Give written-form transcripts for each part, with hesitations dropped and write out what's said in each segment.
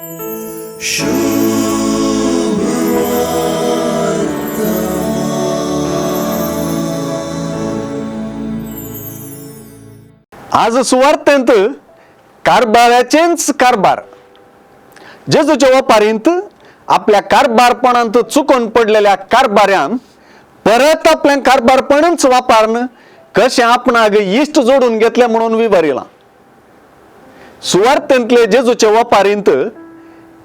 आज सुवार्थेंत कारभाराचेच कारभार जेजूच्या वापारींत आपल्या कारभारपणांत चुकून पडलेल्या कारभाऱ्यान परत आपल्या कारभारपणच वापरणं कशें आपणाक इश्ट जोडून घेतले म्हणून विवरिला. सुवार्थेंतले जेजूच्या वापारींत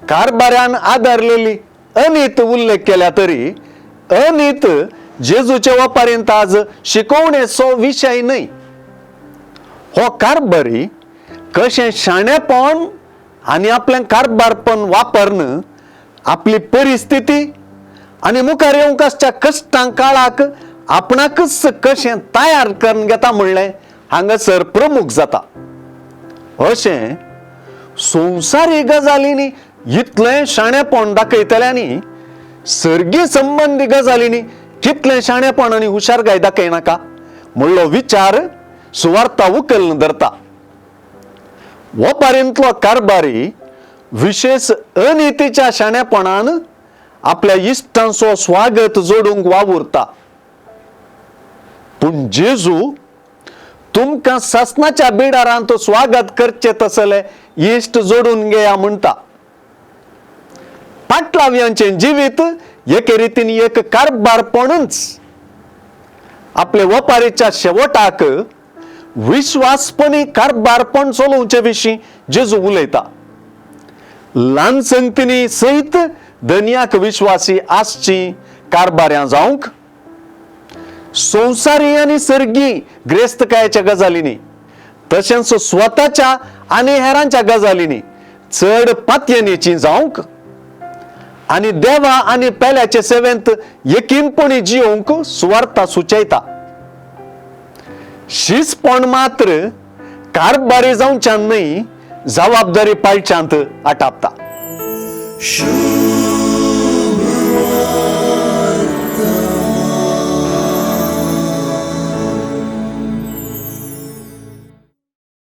कारभाऱ्यान आदारलेली अनीत उल्लेख केल्या तरी अनीत जेजूच्या वापारींत आज शिकवणेचो विषय नाही. हो कारभारी कशें शाणेपण आणि आपल्या कारभारपण वापरणं आपली परिस्थिती आणि मुखार येवंकाच्या कश्टां काळाक आपणाकच कशें तयार करून घेता म्हणलें हांगासर प्रमुख जाता. अशें संवसारी गजालींनी इतलें शाणेपण दाखयतल्यांनी सर्गी संबंधी गजालींनी कितलें शाणेपण आनी हुशारकाय दाखयनाका म्हणलो विचार सुवार्ता उखलून धरता. वापारींतलो कारभारी विशेष अनितीच्या शाणेपणान आपल्या इश्टांचो स्वागत जोडूंक वावुरता. पूण जेजू तुमकां सासणाच्या बिडारांत स्वागत करचे तसले इश्ट जोडून घेया म्हणटा. पाटलाव्यांचे जिवीत एके रितीन एक कारभारपणच. आपले वापारीच्या शेवटाक विश्वासपणी कारभारपण चलोवचे विशीं जेजू उलयता. ल्हान संगतींनी सयत दनयाक विश्वासी आसची कारभाऱ्यां जावंक संवसारी आनी सर्गी ग्रेस्तकायाच्या गजालींनी तशेंच स्वताच्या आनी हेरांच्या गजालींनी चड पातयेनेची जावंक आनी देवा आनी पेल्याचे सेवेंत एकीनपणी जियोंक सुवार्ता सुचयता. शिसपण मात्र कारभारी जावच्यान न्हय जबाबदारी पाळच्यांत आटापता.